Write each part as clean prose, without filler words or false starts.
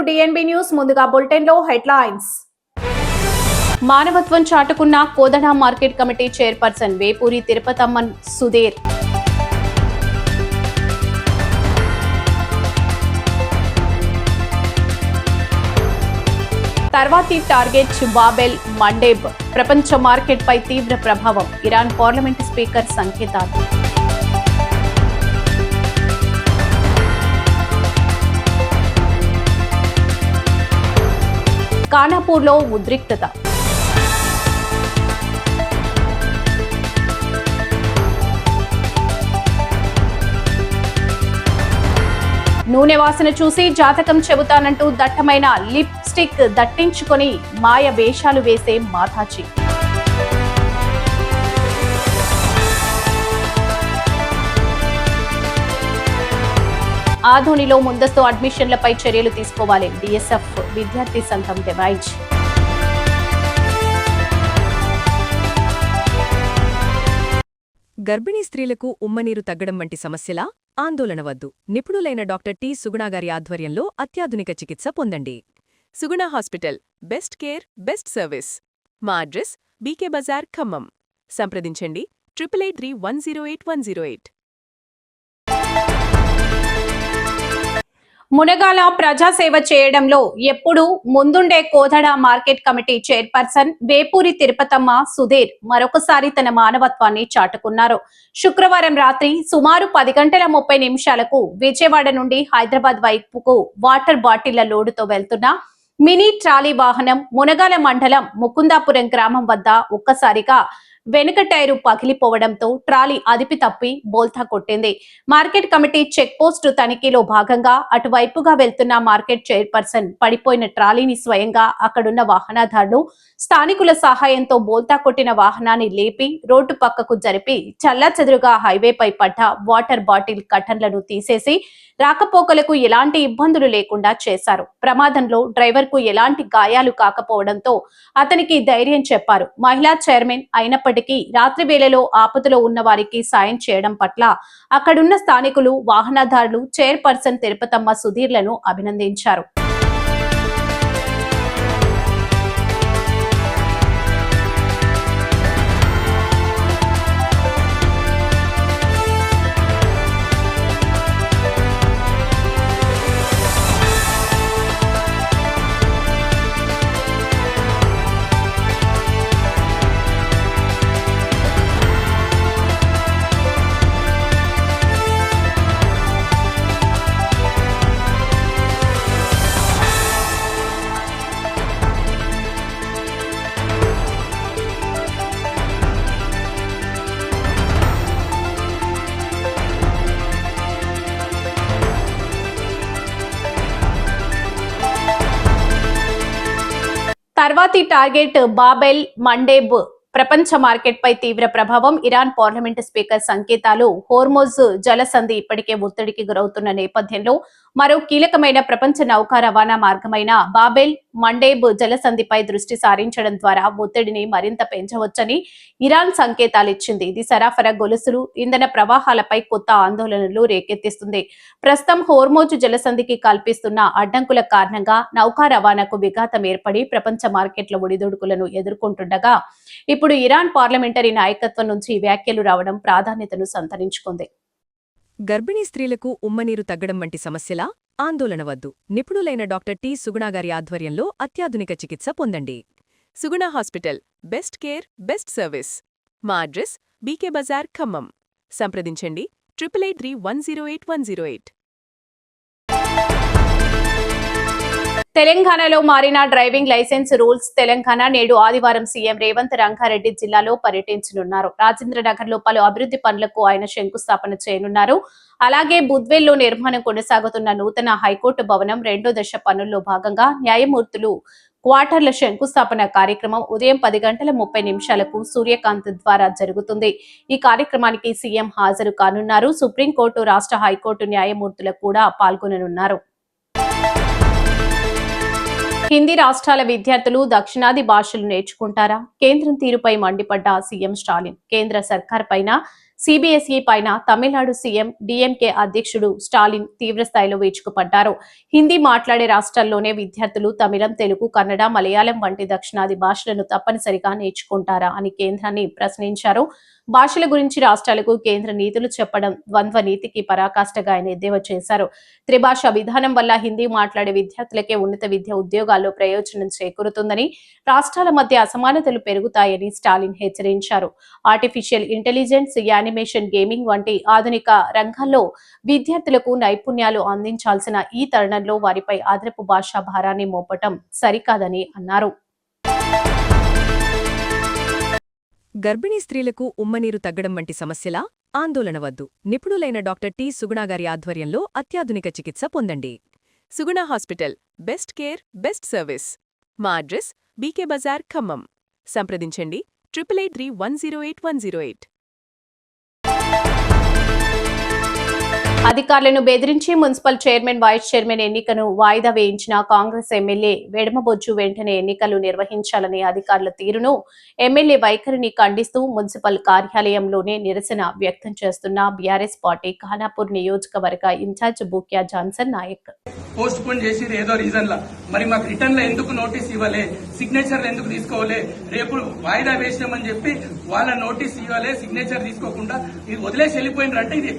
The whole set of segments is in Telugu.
DNB news. ముందుగా బులెటిన్ లో హెడ్లైన్స్. మానవత్వం చాటుకున్న Kodad market committee chairperson Vepuri Tirupatamma Sudheer. తర్వాతి టార్గెట్ బాబెల్ మండేబ్. ప్రపంచ మార్కెట్ పై తీవ్ర ప్రభావం. ఇరాన్ పార్లమెంట్ స్పీకర్ సంకేతాలు. ఖానాపూర్లో ఉద్రిక్తత. నూనె వాసన చూసి జాతకం చెబుతానంటూ దట్టమైన లిప్ స్టిక్ దట్టించుకొని మాయ వేషాలు వేసే మాతాజీ. ఆధోనిలో ముందస్తు అడ్మిషన్లపై చర్యలు తీసుకోవాలి. డిఎస్ఎఫ్ విద్యార్థి సంఘం డిమాండ్. గర్భిణీ స్త్రీలకు ఉమ్మనీరు తగ్గడం వంటి సమస్యలా? ఆందోళన వద్దు. నిపుణులైన డాక్టర్ టి సుగుణ గారి ఆధ్వర్యంలో అత్యాధునిక చికిత్స పొందండి. Suguna hospital, best care, best service. మా అడ్రస్ బీకే బజార్, ఖమ్మం. సంప్రదించండి 8831081108. మునగాల ప్రజాసేవ చేయడంలో ఎప్పుడూ ముందుండే Kodad market committee chairperson Vepuri Tirupatamma Sudheer మరొకసారి తన మానవత్వాన్ని చాటుకున్నారు. శుక్రవారం రాత్రి సుమారు 10:30 విజయవాడ నుండి హైదరాబాద్ వైపుకు వాటర్ బాటిళ్ల లోడుతో వెళ్తున్న మినీ ట్రాలీ వాహనం మునగాల మండలం ముకుందాపురం గ్రామం వద్ద ఒక్కసారిగా వెనుక టైరు పగిలిపోవడంతో ట్రాలీ అదిపి తప్పి బోల్తా కొట్టింది. మార్కెట్ కమిటీ చెక్ పోస్టు తనిఖీలో భాగంగా అటువైపుగా వెళ్తున్న మార్కెట్ చైర్పర్సన్ పడిపోయిన ట్రాలీని స్వయంగా అక్కడున్న వాహనదారులు స్థానికుల సహాయంతో బోల్తా కొట్టిన వాహనాన్ని లేపి రోడ్డు పక్కకు జరిపి చల్లాచెదురుగా హైవేపై పడ్డ వాటర్ బాటిల్ కటన్లను తీసేసి రాకపోకలకు ఎలాంటి ఇబ్బందులు లేకుండా చేశారు. ప్రమాదంలో డ్రైవర్ కు ఎలాంటి గాయాలు కాకపోవడంతో అతనికి ధైర్యం చెప్పారు. మహిళా చైర్మన్ అయినప్పటికీ రాత్రి వేళలో ఆపదలో ఉన్న వారికి సాయం చేయడం పట్ల అక్కడున్న స్థానికులు, వాహనదారులు చైర్పర్సన్ తిరుపతమ్మ సుధీర్లను అభినందించారు. తర్వాతి టార్గెట్ బాబెల్ మండేబ్. ప్రపంచ మార్కెట్ పై తీవ్ర ప్రభావం. ఇరాన్ పార్లమెంట్ స్పీకర్ సంకేతాలు. హోర్మోజ్ జలసంధి ఇప్పటికే ఒత్తిడికి గురవుతున్న నేపథ్యంలో మరో కీలకమైన ప్రపంచ నౌకా రవాణా మార్గమైన బాబెల్ మండేబ్ జలసంధిపై దృష్టి సారించడం ద్వారా ఒత్తిడిని మరింత పెంచవచ్చని ఇరాన్ సంకేతాలిచ్చింది. ఇది సరఫరా గొలుసులు, ఇంధన ప్రవాహాలపై కొత్త ఆందోళనలు రేకెత్తిస్తుంది. ప్రస్తుతం హోర్మోజ్ జలసంధికి కల్పిస్తున్న అడ్డంకుల కారణంగా నౌకా రవాణాకు విఘాతం ఏర్పడి ప్రపంచ మార్కెట్ల ఒడిదుడుకులను ఎదుర్కొంటుండగా ఇప్పుడు ఇరాన్ పార్లమెంటరీ నాయకత్వం నుంచి వ్యాఖ్యలు రావడం ప్రాధాన్యతను సంతరించుకుంది. గర్భిణీ స్త్రీలకు ఉమ్మనీరు తగ్గడం వంటి సమస్యలా? ఆందోళన వద్దు. నిపుణులైన డాక్టర్ టి సుగుణ గారి ఆధ్వర్యంలో అత్యాధునిక చికిత్స పొందండి. Suguna hospital, best care, best service. మా అడ్రస్ బీకే బజార్, ఖమ్మం. సంప్రదించండి 8831081108. తెలంగాణలో మారిన డ్రైవింగ్ లైసెన్స్ రూల్స్. తెలంగాణ నేడు ఆదివారం సీఎం రేవంత్ రంగారెడ్డి జిల్లాలో పర్యటించనున్నారు. రాజేంద్రనగర్ లో పలు అభివృద్ధి పనులకు ఆయన శంకుస్థాపన చేయనున్నారు. అలాగే బుద్వేల్లో నిర్మాణం కొనసాగుతున్న నూతన హైకోర్టు భవనం 2వ దశ పనుల్లో భాగంగా న్యాయమూర్తులు క్వార్టర్ల శంకుస్థాపన కార్యక్రమం ఉదయం 10:30 సూర్యకాంత్ ద్వారా జరుగుతుంది. ఈ కార్యక్రమానికి సీఎం హాజరు కానున్నారు. సుప్రీంకోర్టు, రాష్ట్ర హైకోర్టు న్యాయమూర్తులు కూడా పాల్గొననున్నారు. హిందీ రాష్ట్రాల విద్యార్థులు దక్షిణాది భాషలు నేర్చుకుంటారా? కేంద్రం తీరుపై మండిపడ్డ సీఎం స్టాలిన్ కేంద్ర సర్కార్ పైన సిబిఎస్ఈ పైన తమిళనాడు సీఎం డిఎంకే అధ్యక్షుడు స్టాలిన్ తీవ్రస్థాయిలో విరుచుకుపడ్డారు. హిందీ మాట్లాడే రాష్ట్రాల్లోనే విద్యార్థులు తమిళం, తెలుగు, కన్నడ, మలయాళం వంటి దక్షిణాది భాషలను తప్పనిసరిగా నేర్చుకుంటారా అని కేంద్రాన్ని ప్రశ్నించారు. భాషల గురించి రాష్ట్రాలకు కేంద్ర నీతులు చెప్పడం ద్వంద్వ నీతికి పరాకాష్ఠగా ఆయన ఎద్దేవా చేశారు. త్రిభాషా విధానం వల్ల హిందీ మాట్లాడే విద్యార్థులకే ఉన్నత విద్య ఉద్యోగాల్లో ప్రయోజనం చేకూరుతుందని, రాష్ట్రాల మధ్య అసమానతలు పెరుగుతాయని స్టాలిన్ హెచ్చరించారు. ఆర్టిఫిషియల్ ఇంటెలిజెన్స్, యానిమేషన్, గేమింగ్ వంటి ఆధునిక రంగాల్లో విద్యార్థులకు నైపుణ్యాలు అందించాల్సిన ఈ తరుణంలో వారిపై అదనపు భాషా భారాన్ని మోపటం సరికాదని అన్నారు. గర్భిణీ స్త్రీలకు ఉమ్మనీరు తగ్గడం వంటి సమస్యలా? ఆందోళన వద్దు. నిపుణులైన డాక్టర్ టి. సుగుణాగారి ఆధ్వర్యంలో అత్యాధునిక చికిత్స పొందండి. Suguna hospital, best care, best service. మా అడ్రస్ బీకే బజార్, ఖమ్మం. సంప్రదించండి 883108 అధికారులను బెదిరించి మున్సిపల్ చైర్మన్, వైస్ చైర్మన్ ఎన్నికను వాయిదా వేయించిన కాంగ్రెస్ ఎమ్మెల్యే వెడమబొజ్జు వెంటనే ఎన్నికలు నిర్వహించాలని అధికారుల తీరును, ఎమ్మెల్యే వైఖరిని ఖండిస్తూ మున్సిపల్ కార్యాలయంలోనే నిరసన వ్యక్తం చేస్తున్న బీఆర్ఎస్ పార్టీ ఖానాపూర్ నియోజకవర్గ incharge Bukya Johnson Naik. Postpone చేసి ఏదో రీజన్ లా మరి మాకు రిటర్న్ లో ఎందుకు నోటీస్ ఇవ్వలే, సిగ్నేచర్లు ఎందుకు తీసుకోవాలి, రేపు వాయిదా వేసినామని చెప్పి వాళ్ళ నోటీస్ ఇవ్వలే, సిగ్నేచర్ తీసుకోకుండా ఇది వదిలేసి వెళ్ళిపోయినారంటే ఇది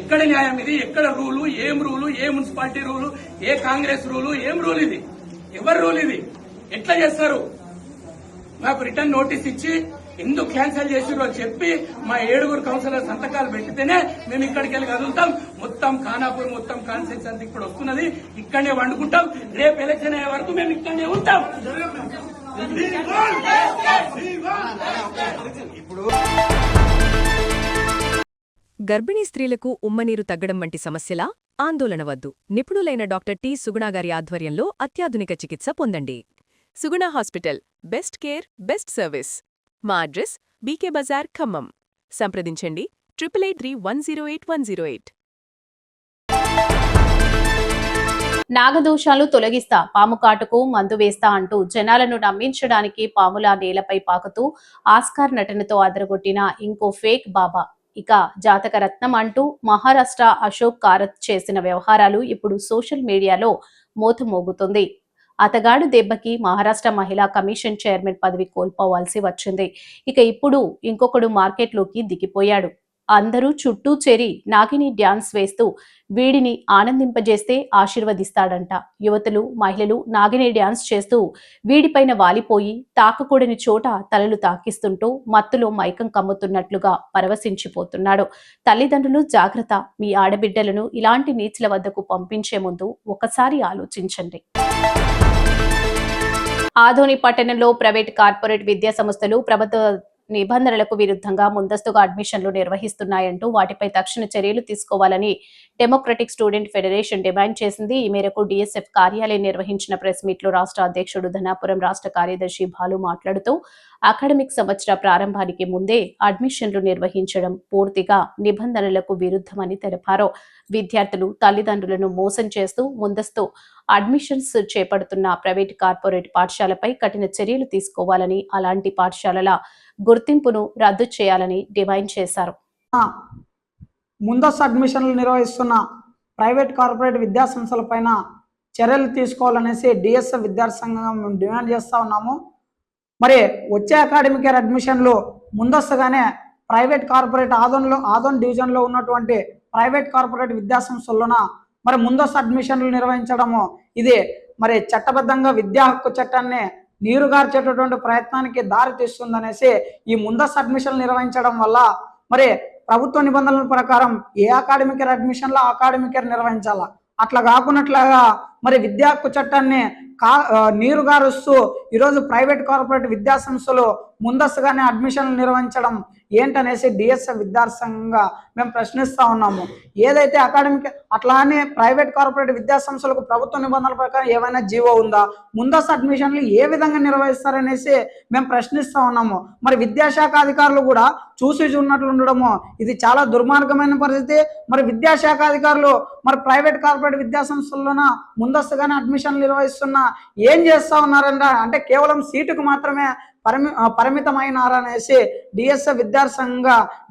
ఎక్కడ న్యాయం? ఇది ఎక్కడ రూలు? ఏం రూలు? ఏ మున్సిపాలిటీ రూలు? ఏ కాంగ్రెస్ రూలు? ఏం రూల్ ఇది? ఎవరి రూల్ ఇది? ఎట్లా చేస్తారు? మాకు రిటర్న్ నోటీస్ ఇచ్చి ఎందుకు క్యాన్సిల్ చేసిరో చెప్పి మా 7 కౌన్సిలర్ సంతకాలు పెట్టితేనే మేము ఇక్కడికి వెళ్ళి కదులుతాం. మొత్తం ఖానాపూర్ మొత్తం కాన్సెన్స్ అంతా ఇప్పుడు వస్తున్నది, ఇక్కడనే వండుకుంటాం. రేపు ఎలక్షన్ అయ్యే వరకు మేము ఇక్కడనే ఉంటాం. గర్భిణీ స్త్రీలకు ఉమ్మనీరు తగ్గడం వంటి సమస్యలా? ఆందోళన వద్దు. నిపుణులైన డాక్టర్ టి. సుగుణాగారి ఆధ్వర్యంలో అత్యాధునిక చికిత్స పొందండి. Suguna hospital, best care, best service. మా అడ్రస్ బీకే బజార్, ఖమ్మం. సంప్రదించండి 883108 నాగదోషాలు తొలగిస్తా, పాము కాటుకు మందు వేస్తా అంటూ జనాలను నమ్మించడానికి పాముల నేలపై పాకుతూ ఆస్కార్ నటనతో అదరగొట్టిన ఇంకో ఫేక్ బాబా. ఇక జాతక రత్నం అంటూ మహారాష్ట్ర అశోక్ కారత్ చేసిన వ్యవహారాలు ఇప్పుడు సోషల్ మీడియాలో మోతమోగుతుంది. అతగాడు దెబ్బకి మహారాష్ట్ర మహిళా కమిషన్ చైర్మన్ పదవి కోల్పోవాల్సి వచ్చింది. ఇక ఇప్పుడు ఇంకొకడు మార్కెట్లోకి దిగిపోయాడు. అందరూ చుట్టూ చేరి నాగిని డ్యాన్స్ వేస్తూ వీడిని ఆనందింపజేస్తే ఆశీర్వదిస్తాడంట. యువతులు, మహిళలు నాగిని డ్యాన్స్ చేస్తూ వీడిపైన వాలిపోయి తాకకూడని చోట తలలు తాకిస్తుంటూ మత్తులో మైకం కమ్ముతున్నట్లుగా పరవశించిపోతున్నాడు. తల్లిదండ్రులు జాగ్రత్త, మీ ఆడబిడ్డలను ఇలాంటి నీచుల వద్దకు పంపించే ముందు ఒకసారి ఆలోచించండి. ఆదోని పట్టణంలో ప్రైవేట్, కార్పొరేట్ విద్యా సంస్థలు ప్రభుత్వ నిబంధనలకు విరుద్ధంగా ముందస్తుగా అడ్మిషన్లు నిర్వహిస్తున్నాయంటూ వాటిపై తక్షణ చర్యలు తీసుకోవాలని డెమోక్రటిక్ స్టూడెంట్ ఫెడరేషన్ డిమాండ్ చేసింది. ఈ మేరకు డిఎస్ఎఫ్ కార్యాలయం నిర్వహించిన ప్రెస్ మీట్ లో రాష్ట్ర అధ్యక్షుడు ధనాపురం రాష్ట్ర కార్యదర్శి బాలు మాట్లాడుతూ అకాడమిక్ సంవత్సర ప్రారంభానికి ముందే అడ్మిషన్లు నిర్వహించడం పూర్తిగా నిబంధనలకు విరుద్ధమని తెలిపారు. విద్యార్థులు, తల్లిదండ్రులను మోసం చేస్తూ ముందస్తు అడ్మిషన్స్ చేపడుతున్న ప్రైవేట్, కార్పొరేట్ పాఠశాలపై కఠిన చర్యలు తీసుకోవాలని, అలాంటి పాఠశాలల గుర్తింపును రద్దు చేయాలని డిమాండ్ చేశారు. ముందస్తు అడ్మిషన్లు నిర్వహిస్తున్న ప్రైవేట్, కార్పొరేట్ విద్యా సంస్థలపైన చర్యలు తీసుకోవాలనేసి డిఎస్ఎఫ్ విద్యార్థి సంఘంగా మేము డిమాండ్ చేస్తూ ఉన్నాము. మరి వచ్చే అకాడమిక్ ఇయర్ అడ్మిషన్లు ముందస్తుగానే ప్రైవేట్, కార్పొరేట్ ఆదోన్ డివిజన్లో ఉన్నటువంటి ప్రైవేట్, కార్పొరేట్ విద్యా సంస్థల్లోన మరి ముందస్తు అడ్మిషన్లు నిర్వహించడము ఇది మరి చట్టబద్ధంగా విద్యా హక్కు చట్టాన్ని నీరుగార్చేటటువంటి ప్రయత్నానికి దారి తీస్తుందనేసి ఈ ముందస్తు అడ్మిషన్లు నిర్వహించడం వల్ల మరి ప్రభుత్వ నిబంధనల ప్రకారం ఏ అకాడమిక్ ఇయర్ అడ్మిషన్లో అకాడమిక్ ఇయర్ నిర్వహించాలా, అట్లా కాకున్నట్లుగా మరి విద్యా హక్కు చట్టాన్ని నీరుగారుస్తూ ఈరోజు ప్రైవేట్, కార్పొరేట్ విద్యా సంస్థలు ముందస్తుగానే అడ్మిషన్లు నిర్వహించడం ఏంటనేసి డిఎస్ఎఫ్ విద్యార్థి సంఘంగా మేము ప్రశ్నిస్తూ ఉన్నాము. ఏదైతే అకాడమిక్ అట్లానే ప్రైవేట్, కార్పొరేట్ విద్యా సంస్థలకు ప్రభుత్వ నిబంధనల ప్రకారం ఏమైనా జీవో ఉందా, ముందస్తు అడ్మిషన్లు ఏ విధంగా నిర్వహిస్తారనేసి మేము ప్రశ్నిస్తూ ఉన్నాము. మరి విద్యాశాఖ అధికారులు కూడా చూసి చూడనట్లు ఉండడము ఇది చాలా దుర్మార్గమైన పరిస్థితి. మరి విద్యాశాఖ అధికారులు మరి ప్రైవేట్, కార్పొరేట్ విద్యా సంస్థల్లోన ముందస్తుగానే అడ్మిషన్లు నిర్వహిస్తున్నా ఏం చేస్తూ ఉన్నారంటే కేవలం సీటుకు మాత్రమే పరిమితమైనారనేసి డిఎస్ఎఫ్ విద్యాసంఘ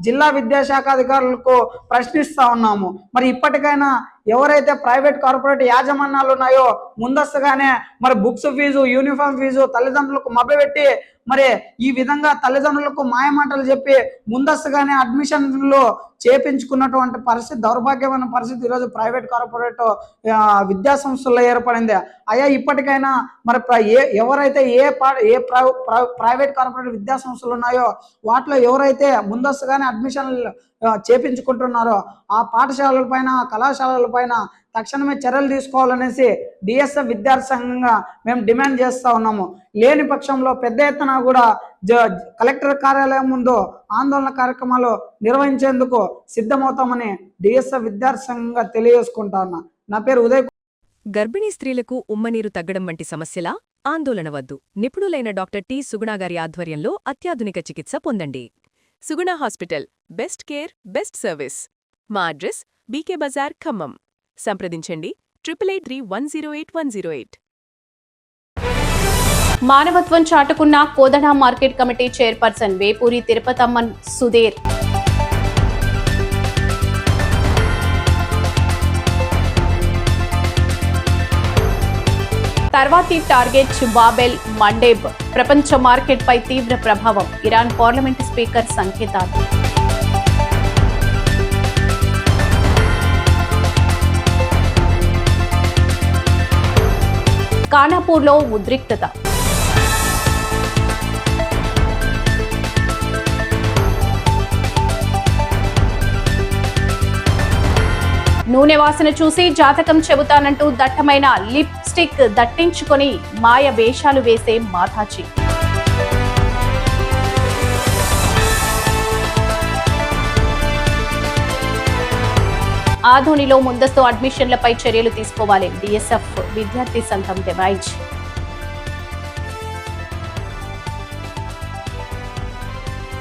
జిల్లా విద్యాశాఖ అధికారులకు ప్రశ్నిస్తా ఉన్నాము. మరి ఇప్పటికైనా ఎవరైతే ప్రైవేట్ కార్పొరేట్ యాజమాన్యాలు ఉన్నాయో ముందస్తుగానే మరి బుక్స్ ఫీజు, యూనిఫామ్ ఫీజు తల్లిదండ్రులకు మభ్యపెట్టి మరి ఈ విధంగా తల్లిదండ్రులకు మాయమాటలు చెప్పి ముందస్తుగానే అడ్మిషన్లు చేపించుకున్నటువంటి పరిస్థితి, దౌర్భాగ్యమైన పరిస్థితి ఈరోజు ప్రైవేట్ కార్పొరేట్ విద్యా సంస్థల్లో ఏర్పడింది. అయ్యా ఇప్పటికైనా మరి ఎవరైతే ఏ ప్రైవేట్ కార్పొరేట్ విద్యా సంస్థలు ఉన్నాయో వాటిలో ఎవరైతే ముందస్తుగానే అడ్మిషన్లు చేపించుకుంటున్నారో ఆ పాఠశాలల పైన, కళాశాలల పైన తక్షణమే చర్యలు తీసుకోవాలనేసి డిఎస్ఎఫ్ విద్యార్థి సంఘంగా మేము డిమాండ్ చేస్తా ఉన్నాము. లేని పక్షంలో పెద్ద ఎత్తున కూడా కలెక్టర్ కార్యాలయం ముందు ఆందోళన కార్యక్రమాలు నిర్వహించేందుకు సిద్ధమవుతామని డిఎస్ఎఫ్ విద్యార్థి సంఘంగా తెలియజేసుకుంటా ఉన్నా. నా పేరు ఉదయ్. గర్భిణీ స్త్రీలకు ఉమ్మనీరు తగ్గడం వంటి సమస్యలా? ఆందోళన వద్దు. నిపుణులైన డాక్టర్ టి. సుగుణాగారి ఆధ్వర్యంలో అత్యాధునిక చికిత్స పొందండి. Suguna hospital, best care, best service. మా అడ్రస్ బీకే బజార్, ఖమ్మం. సంప్రదించండి 8831081108. మానవత్వం చాటుకున్న Kodad market committee chairperson Vepuri Tirupatamma Sudheer. తర్వాతి టార్గెట్ బాబెల్ మండేబ్. ప్రపంచ మార్కెట్ పై తీవ్ర ప్రభావం. ఇరాన్ పార్లమెంటు స్పీకర్ సంకేతాలు. ఖానాపూర్లో ఉద్రిక్తత. నూనె వాసన చూసి జాతకం చెబుతానంటూ దట్టమైన లిప్ స్టిక్ దట్టించుకొని మాయ వేషాలు వేసే మాతాజీ. ఆధోనిలో ముందస్తు అడ్మిషన్లపై చర్యలు తీసుకోవాలి. డిఎస్ఎఫ్ విద్యార్థి సంఘం డిమాండ్.